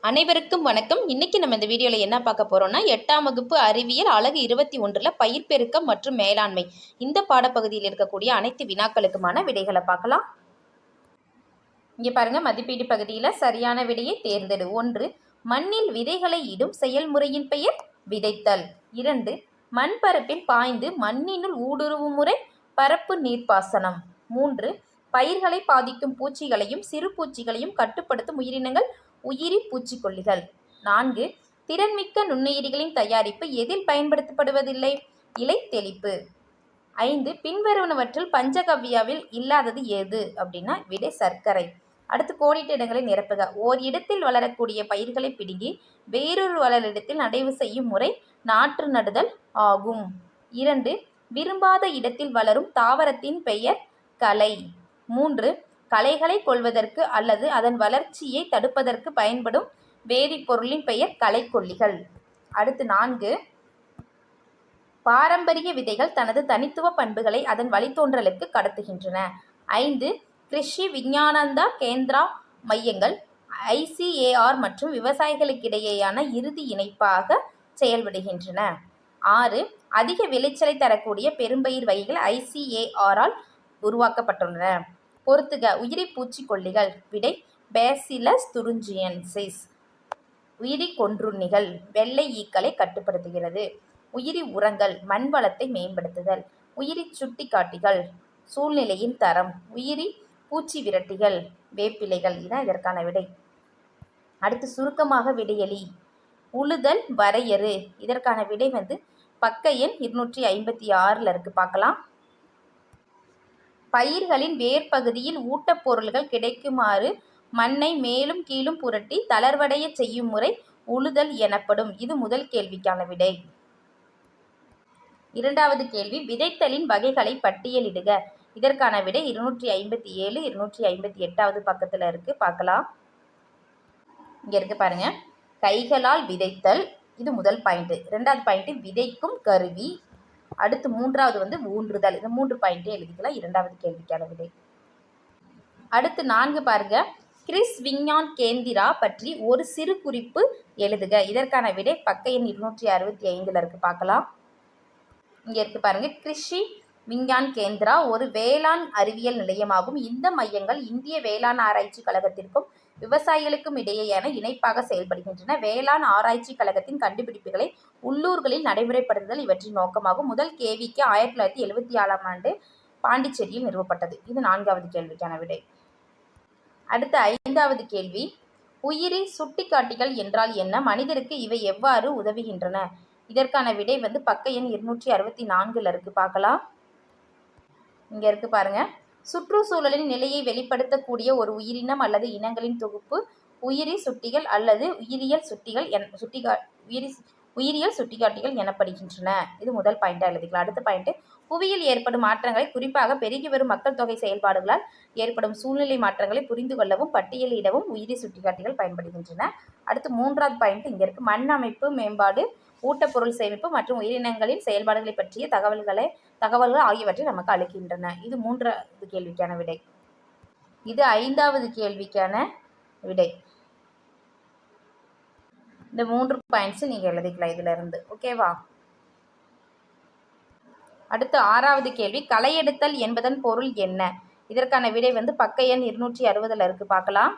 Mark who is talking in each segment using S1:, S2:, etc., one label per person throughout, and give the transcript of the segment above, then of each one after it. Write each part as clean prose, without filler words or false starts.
S1: அனைவருக்கும் வணக்கம். இன்னைக்கு நம்ம இந்த வீடியோவில் என்ன பார்க்க போறோம்னா 8ஆம் வகுப்பு அறிவியல் அலகு 21 பயிர் பெருக்கம் மற்றும் மேலாண்மை இந்த பாடப்பகுதியில் இருக்கக்கூடிய அனைத்து வினாக்களுக்குமான விடைகளை பார்க்கலாம். இங்கே பாருங்க, மதிப்பீடு பகுதியில் சரியான விடையை தேர்ந்தெடு. 1. மண்ணில் விதைகளை இடும் செயல்முறையின் பெயர் விதைத்தல். 2. மண் பரப்பில் பாய்ந்து மண்ணினுள் ஊடுருவும் முறை பரப்பு நீர்ப்பாசனம். 3. பயிர்களை பாதிக்கும் பூச்சிகளையும் சிறு பூச்சிகளையும் கட்டுப்படுத்தும் உயிரினங்கள் உயிரி பூச்சிக்கொல்லிகள். 4. திறன்மிக்க நுண்ணுயிரிகளின் தயாரிப்பு எதில் பயன்படுத்தப்படுவதில்லை? இலை தெளிப்பு. 5. பின்வருவனவற்றில் பஞ்சகவ்யாவில் இல்லாதது எது அப்படின்னா விடை சர்க்கரை. அடுத்து கோடிட்ட இடங்களை நிரப்புக. ஓர் இடத்தில் வளரக்கூடிய பயிர்களை பிடுங்கி வேறொரு வளரிடத்தில் நடவு செய்யும் முறை நாற்று நடுதல் ஆகும். 2. விரும்பாத இடத்தில் வளரும் தாவரத்தின் பெயர் களை. 3. களைகளை கொல்வதற்கு அல்லது அதன் வளர்ச்சியை தடுப்பதற்கு பயன்படும் வேதிப்பொருளின் பெயர் களைக்கொல்லிகள். அடுத்து 4. பாரம்பரிய விதைகள் தனது தனித்துவ பண்புகளை அதன் வழித்தோன்றலுக்கு கடத்துகின்றன. 5. கிருஷி விஞ்ஞானந்தா கேந்திரா மையங்கள் ICAR மற்றும் விவசாயிகளுக்கிடையேயான இறுதி இணைப்பாக செயல்படுகின்றன. 6. அதிக விளைச்சலை தரக்கூடிய பெரும்பயிர் வகைகள் ICAR-ஆல் உருவாக்கப்பட்டுள்ளன. பொறுத்துக. உயிரி பூச்சிக்கொல்லிகள். விடை பேசிலஸ் துரிஞ்சியன்சிஸ். உயிரி கொன்றுண்ணிகள். வெள்ளை ஈக்களை கட்டுப்படுத்துகிறது. உயிரி உரங்கள். மண் வளத்தை மேம்படுத்துதல். உயிரி சுட்டிக்காட்டிகள். சூழ்நிலையின் தரம். உயிரி பூச்சி விரட்டிகள். வேப்பிலைகள். இதான் இதற்கான விடை. அடுத்து சுருக்கமாக விடையளி. உழுதல் வரையறு. இதற்கான விடை பக்க எண் 256 இருக்கு, பார்க்கலாம். பயிர்களின் வேர்பகுதியில் ஊட்டப்பொருள்கள் கிடைக்குமாறு மண்ணை மேலும் கீழும் புரட்டி தளர்வடைய செய்யும் முறை உழுதல் எனப்படும். இது முதல் கேள்விக்கான விடை. இரண்டாவது கேள்வி, விதைத்தலின் வகைகளை பட்டியலிடுக. இதற்கான விடை 257 258 பக்கத்தில் இருக்கு, பார்க்கலாம். இங்க இருக்கு பாருங்க. கைகளால் விதைத்தல், இது முதல் பாயிண்ட். இரண்டாவது பாயிண்ட் விதைக்கும் கருவி. அடுத்து மூன்றாவது ஊன்றுதல். இந்த 3 பாயிண்டே எழுதிக்கலாம். இரண்டாவது கேள்விக்கான விடை. அடுத்து 4 பாருங்க. கிறிஸ் விஞ்ஞான் கேந்திரா பற்றி ஒரு சிறு குறிப்பு எழுதுக. இதற்கான விடை பக்க எண் 265 இருக்கு, பார்க்கலாம். இங்க இருக்கு பாருங்க. கிருஷி விஞ்ஞான் கேந்திரா ஒரு வேளாண் அறிவியல் நிலையமாகும். இந்த மையங்கள் இந்திய வேளாண் ஆராய்ச்சி கழகத்திற்கும் விவசாயிகளுக்கும் இடையேயான இணைப்பாக செயல்படுகின்றன. வேளாண் ஆராய்ச்சி கழகத்தின் கண்டுபிடிப்புகளை உள்ளூர்களில் நடைமுறைப்படுத்துதல் இவற்றின் நோக்கமாகும். முதல் கேவிக்கு 1974 பாண்டிச்சேரியில் நிறுவப்பட்டது. இது 4வது கேள்விக்கான விடை. அடுத்த 5வது கேள்வி, உயிரி சுட்டிக்காட்டிகள் என்றால் என்ன? மனிதருக்கு இவை எவ்வாறு உதவுகின்றன? இதற்கான விடை பக்க எண் 264 இருக்கு, பார்க்கலாம். இங்க இருக்கு பாருங்க. சுற்றுச்சூழலின் நிலையை வெளிப்படுத்தக்கூடிய ஒரு உயிரினம் அல்லது இனங்களின் தொகுப்பு உயிரி சுட்டிகள் அல்லது உயிரியல் சுட்டிக்காட்டிகள் எனப்படுகின்றன. இது முதல் பாயிண்டா எழுதிக்கலாம். அடுத்த பாயிண்ட், புவியில் ஏற்படும் மாற்றங்களை, குறிப்பாக பெருகி வரும் மக்கள் தொகை செயல்பாடுகளால் ஏற்படும் சூழ்நிலை மாற்றங்களை புரிந்து கொள்ளவும் பட்டியலிடவும் உயிரி சுட்டிக்காட்டிகள் பயன்படுகின்றன. அடுத்து 3வது பாயிண்ட் இங்க இருக்கு. மண் அமைப்பு மேம்பாடு, ஊட்டப்பொருள் சேமிப்பு மற்றும் உயிரினங்களின் செயல்பாடுகளை பற்றிய தகவல்கள் ஆகியவற்றை நமக்கு அளிக்கின்றன. இது 3வது கேள்விக்கான விடை. இது 5வது கேள்விக்கான விடை. இந்த 3 பாயிண்ட்ஸ் நீங்க எழுதிக்கலாம் இதுல இருந்து, ஓகேவா? அடுத்து 6வது கேள்வி, களை எடுத்தல் என்பதன் பொருள் என்ன? இதற்கான விடை பக்க எண் 260 இருக்கு, பார்க்கலாம்.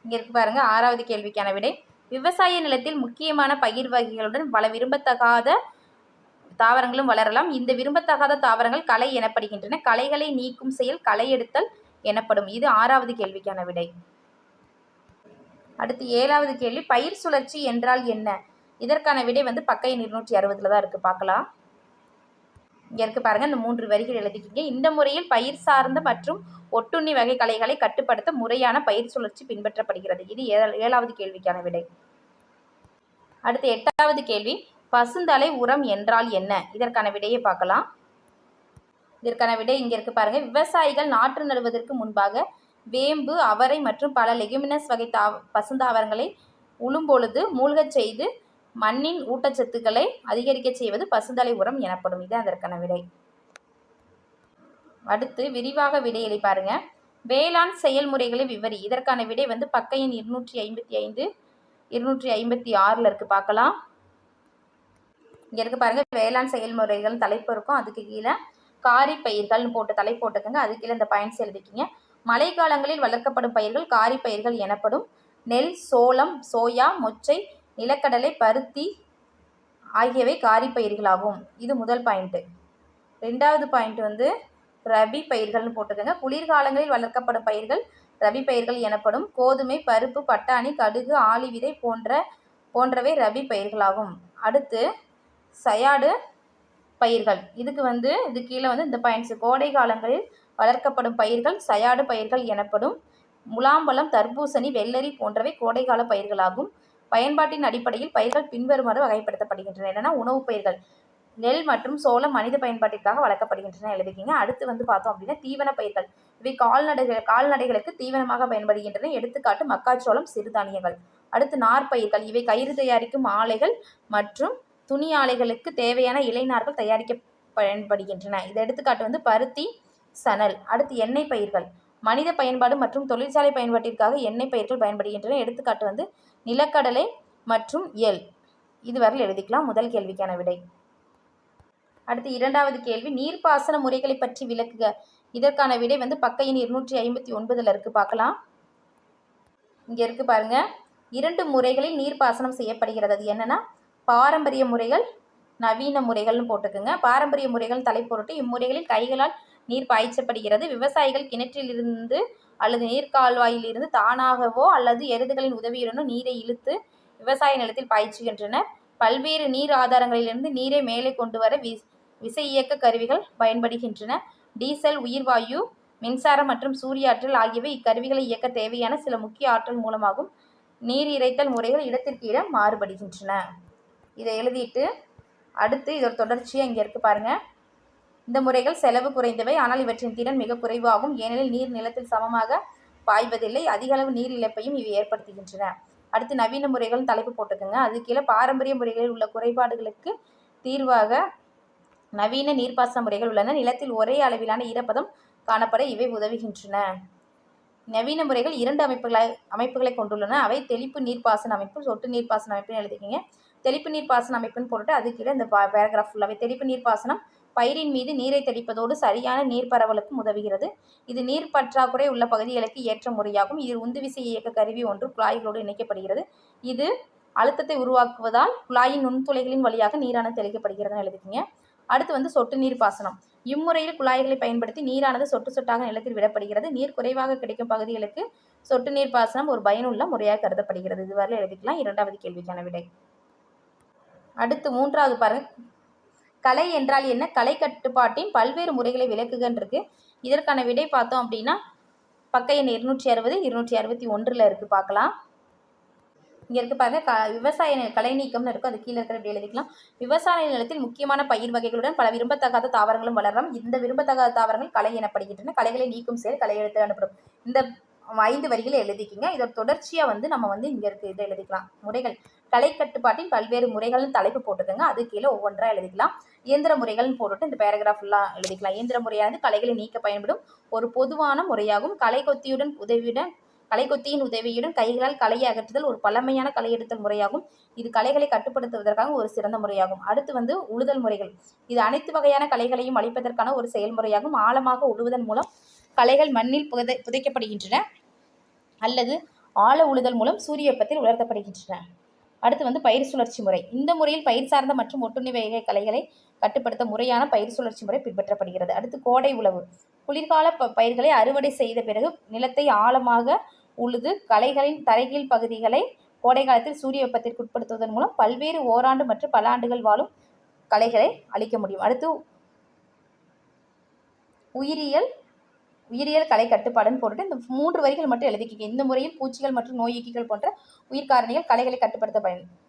S1: இங்க இருக்கு பாருங்க. 6வது கேள்விக்கான விடை, விவசாய நிலத்தில் முக்கியமான பயிர் வகைகளுடன் பல விரும்பத்தகாத தாவரங்களும் வளரலாம். இந்த விரும்பத்தகாத தாவரங்கள் களை எனப்படுகின்றன. களைகளை நீக்கும் செயல் களை எடுத்தல் எனப்படும். இது 6வது கேள்விக்கான விடை. அடுத்து 7வது கேள்வி, பயிர் சுழற்சி என்றால் என்ன? இதற்கான விடை பக்க எண் 260 தான் இருக்கு, பார்க்கலாம். இங்க இருக்கு பாருங்க. இந்த 3 வரிகள் எழுதிக்கிங்க. இந்த முறையில் பயிர் சார்ந்த மற்றும் ஒட்டுண்ணி வகை களைகளை கட்டுப்படுத்த முறையான பயிர் சுழற்சி பின்பற்றப்படுகிறது. இது 7வது கேள்விக்கான விடை. அடுத்து 8வது கேள்வி, பசுந்தலை உரம் என்றால் என்ன? இதற்கான விடையை பார்க்கலாம். இதற்கான விடை இங்க இருக்கு பாருங்க. விவசாயிகள் நாற்று நடுவதற்கு முன்பாக வேம்பு, அவரை மற்றும் பல லெகுமினஸ் வகை பசுந்தாவரங்களை உழும்பொழுது மூழ்கச் செய்து மண்ணின் ஊட்டச்சத்துக்களை அதிகரிக்க செய்வது பசுந்தலை உரம் எனப்படும். இது அதற்கான விடை. அடுத்து விரிவாக விடையளி பாருங்க. வேளாண் செயல்முறைகளை விவரி. இதற்கான விடை வந்து பக்க எண் 255 256 இருக்கு, பார்க்கலாம். இங்க இருக்கு பாருங்க, வேளாண் செயல்முறைகள் தலைப்பு இருக்கும், அதுக்கு கீழே காரி பயிர்கள்னு போட்டு தலைப்பு போட்டுக்கோங்க, அது கீழே இந்த பாயிண்ட்ஸ் எழுதிக்கிங்க. மழை காலங்களில் வளர்க்கப்படும் பயிர்கள் காரி பயிர்கள் எனப்படும். நெல், சோளம், சோயா, மொச்சை, நிலக்கடலை, பருத்தி ஆகியவை காரி பயிர்களாகும். இது முதல் பாயிண்ட். ரெண்டாவது பாயிண்ட் வந்து ரபி பயிர்கள்னு போட்டுக்கோங்க. குளிர்காலங்களில் வளர்க்கப்படும் பயிர்கள் ரபி பயிர்கள் எனப்படும். கோதுமை, பருப்பு, பட்டாணி, கடுகு, ஆளி விதை போன்றவை ரபி பயிர்களாகும். அடுத்து சயாடு பயிர்கள். இதுக்கு வந்து இது கீழே வந்து இந்த பாயிண்ட்ஸ். கோடை காலங்களில் வளர்க்கப்படும் பயிர்கள் சயாடு பயிர்கள் எனப்படும். முலாம்பழம், தர்பூசணி, வெள்ளரி போன்றவை கோடைகால பயிர்களாகும். பயன்பாட்டின் அடிப்படையில் பயிர்கள் பின்வருமாறு வகைப்படுத்தப்படுகின்றன. என்னென்னா, உணவுப் பயிர்கள் நெல் மற்றும் சோளம் மனித பயன்பாட்டிற்காக வளர்க்கப்படுகின்றன எழுதிக்கிங்க. அடுத்து வந்து பார்த்தோம் அப்படின்னா தீவன பயிர்கள். இவை கால்நடைகளுக்கு தீவனமாக பயன்படுகின்றன. எடுத்துக்காட்டு மக்காச்சோளம், சிறுதானியங்கள். அடுத்து நார்பயிர்கள். இவை கயிறு தயாரிக்கும் ஆலைகள் மற்றும் துணி ஆலைகளுக்கு தேவையான இலைநார்கள் தயாரிக்க பயன்படுகின்றன. இது எடுத்துக்காட்டு வந்து பருத்தி, சணல். அடுத்து எண்ணெய் பயிர்கள். மனித பயன்பாடு மற்றும் தொழிற்சாலை பயன்பாட்டிற்காக எண்ணெய் பயிர்கள் பயன்படுகின்றன. எடுத்துக்காட்டு வந்து நிலக்கடலை மற்றும் எள். இதுவரையில் எழுதிக்கலாம். முதல் கேள்விக்கான விடை. அடுத்து இரண்டாவது கேள்வி, நீர்ப்பாசன முறைகளை பற்றி விளக்குக. இதற்கான விடை வந்து பக்க எண் 259 இருக்கு, பார்க்கலாம். இங்க இருக்கு பாருங்க, 2 முறைகளில் நீர்ப்பாசனம் செய்யப்படுகிறது. அது என்னன்னா, பாரம்பரிய முறைகள், நவீன முறைகள்னு போட்டுக்குங்க. பாரம்பரிய முறைகள் தலைப்பொருட்டு. இம்முறைகளில் கைகளால் நீர் பாய்ச்சப்படுகிறது. விவசாயிகள் கிணற்றிலிருந்து அல்லது நீர்க்கால்வாயிலிருந்து தானாகவோ அல்லது எருதுகளின் உதவியுடனோ நீரை இழுத்து விவசாய நிலத்தில் பாய்ச்சுகின்றனர். பல்வேறு நீர் ஆதாரங்களிலிருந்து நீரை மேலே கொண்டு வர விசை இயக்க கருவிகள் பயன்படுகின்றன. டீசல், உயிர்வாயு, மின்சாரம் மற்றும் சூரிய ஆற்றல் ஆகியவை இக்கருவிகளை இயக்க தேவையான சில முக்கிய ஆற்றல் மூலமாகும். நீர் இறைத்தல் முறைகள் இடத்திற்கு இடம் மாறுபடுகின்றன. இதை எழுதிட்டு அடுத்து இதோட தொடர்ச்சியாக இங்கே இருக்கு பாருங்க. இந்த முறைகள் செலவு குறைந்தவை, ஆனால் இவற்றின் திறன் மிக குறைவாகும். ஏனெனில் நீர் நிலத்தில் சமமாக பாய்வதில்லை. அதிக அளவு நீர் இழப்பையும் இவை ஏற்படுத்துகின்றன. அடுத்து நவீன முறைகள் தலைப்பு போட்டுக்கோங்க. அது கீழே பாரம்பரிய முறைகளில் உள்ள குறைபாடுகளுக்கு தீர்வாக நவீன நீர்ப்பாசன முறைகள் உள்ளன. நிலத்தில் ஒரே அளவிலான ஈரப்பதம் காணப்பட இவை உதவுகின்றன. நவீன முறைகள் 2 அமைப்புகளை கொண்டுள்ளன. அவை தெளிப்பு நீர்ப்பாசன அமைப்பு, சொட்டு நீர்ப்பாசன அமைப்புன்னு எழுதிக்கிங்க. தெளிப்பு நீர்ப்பாசன அமைப்புன்னு போட்டு அது கீழே இந்த பேராகிராஃப் ஃபுல்லாகவே. தெளிப்பு நீர்ப்பாசனம் பயிரின் மீது நீரை தெளிப்பதோடு சரியான நீர் பரவலுக்கும் உதவுகிறது. இது நீர் பற்றாக்குறை உள்ள பகுதிகளுக்கு ஏற்ற முறையாகும். இதில் உந்துவிசை இயக்க கருவி ஒன்று குழாய்களோடு இணைக்கப்படுகிறது. இது அழுத்தத்தை உருவாக்குவதால் குழாயின் நுண்துளைகளின் வழியாக நீரானது தெளிக்கப்படுகிறதுன்னு எழுதிக்கிங்க. அடுத்து வந்து சொட்டு நீர் பாசனம். இம்முறையில் குழாய்களை பயன்படுத்தி நீரானது சொட்டு சொட்டாக நிலத்தில் விடப்படுகிறது. நீர் குறைவாக கிடைக்கும் பகுதிகளுக்கு சொட்டு நீர் பாசனம் ஒரு பயனுள்ள முறையாக கருதப்படுகிறது. இதுவரை எழுதிக்கலாம். இரண்டாவது கேள்விக்கான விடை. அடுத்து மூன்றாவது பாருங்க, கலை என்றால் என்ன? கலை கட்டுப்பாட்டின் பல்வேறு முறைகளை விளக்குகன்னு இருக்கு. இதற்கான விடை பார்த்தோம் அப்படின்னா பக்க எண் 260 261 இருக்கு, பார்க்கலாம். இங்கே இருக்கு பாருங்க, விவசாய கலை நீக்கம்னு இருக்கும், அது கீழே இருக்கிற இப்படி எழுதிக்கலாம். விவசாய நிலத்தில் முக்கியமான பயிர் வகைகளுடன் பல விரும்பத்தகாத தாவரங்களும் வளரலாம். இந்த விரும்பத்தகாத தாவரங்கள் கலை எனப்படுகின்றன. கலைகளை நீக்கும் செயல் கலை எழுத்து எனப்படும். இந்த 5 வரிகளை எழுதிக்கிங்க. இதோட தொடர்ச்சியாக வந்து நம்ம வந்து இங்கே இருக்கு இதை எழுதிக்கலாம். முறைகள், கலை கட்டுப்பாட்டின் பல்வேறு முறைகள்னு தலைப்பு போட்டுக்கோங்க. அது கீழே ஒவ்வொன்றா எழுதிக்கலாம். இயந்திர முறைகள்னு போட்டுட்டு இந்த பேராகிராஃப் ஃபுல்லாக எழுதிக்கலாம். இயந்திர முறையானது கலைகளை நீக்க பயன்படும் ஒரு பொதுவான முறையாகும். களைகொத்தியின் உதவியுடன் கைகளால் களையை அகற்றுதல் ஒரு பழமையான களை எடுத்தல் முறையாகும். இது களைகளை கட்டுப்படுத்துவதற்காக ஒரு சிறந்த முறையாகும். அடுத்து வந்து உழுதல் முறைகள். இது அனைத்து வகையான களைகளையும் அழிப்பதற்கான ஒரு செயல்முறையாகும். ஆழமாக உழுவதன் மூலம் களைகள் மண்ணில் புதைக்கப்படுகின்றன அல்லது ஆழ உழுதல் மூலம் சூரிய வெப்பத்தில் உலர்த்தப்படுகின்றன. அடுத்து வந்து பயிர் சுழற்சி முறை. இந்த முறையில் பயிர் சார்ந்த மற்றும் ஒட்டுண்ணி வகை களைகளை கட்டுப்படுத்த முறையான பயிர் சுழற்சி முறை பின்பற்றப்படுகிறது. அடுத்து கோடை உழவு. குளிர்கால பயிர்களை அறுவடை செய்த பிறகு நிலத்தை ஆழமாக உழுது களைகளின் தரைகீழ் பகுதிகளை கோடை காலத்தில் சூரிய வெப்பத்திற்கு உட்படுத்துவதன் மூலம் பல்வேறு ஓராண்டு மற்றும் பல ஆண்டுகள் வாழும் களைகளை அழிக்க முடியும். அடுத்து உயிரியல் கலை கட்டுப்பாடுன்னு போட்டுட்டு இந்த 3 வரிகள் மட்டும் எழுதிக்கிங்க. இந்த முறையில் பூச்சிகள் மற்றும் நோய்க்கிகள் போன்ற உயிர்காரணிகள் களைகளை கட்டுப்படுத்த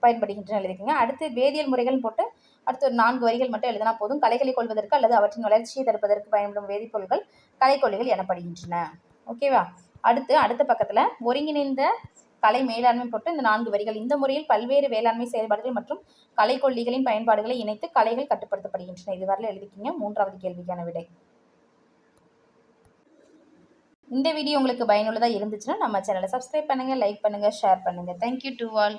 S1: பயன்படுகின்றன எழுதிக்கிங்க. அடுத்து வேதியியல் முறைகள் போட்டு அடுத்து ஒரு 4 வரிகள் மட்டும் எழுதினா போதும். களைகளை கொள்வதற்கு அல்லது அவற்றின் வளர்ச்சியை தடுப்பதற்கு பயன்படும் வேதிப்பொருட்கள் களைக்கொல்லிகள் எனப்படுகின்றன. ஓகேவா? அடுத்த பக்கத்தில் ஒருங்கிணைந்த கலை மேலாண்மை போட்டு இந்த 4 வரிகள். இந்த முறையில் பல்வேறு வேளாண்மை செயல்பாடுகள் மற்றும் களைக்கொல்லிகளின் பயன்பாடுகளை இணைத்து களைகள் கட்டுப்படுத்தப்படுகின்றன. இதுவரையில் எழுதிக்கிங்க. மூன்றாவது கேள்விக்கான விடை. இந்த வீடியோ உங்களுக்கு பயனுள்ளதாக இருந்துச்சுன்னா நம்ம சேனலை சப்ஸ்கிரைப் பண்ணுங்கள், லைக் பண்ணுங்கள், ஷேர் பண்ணுங்கள். Thank you to all.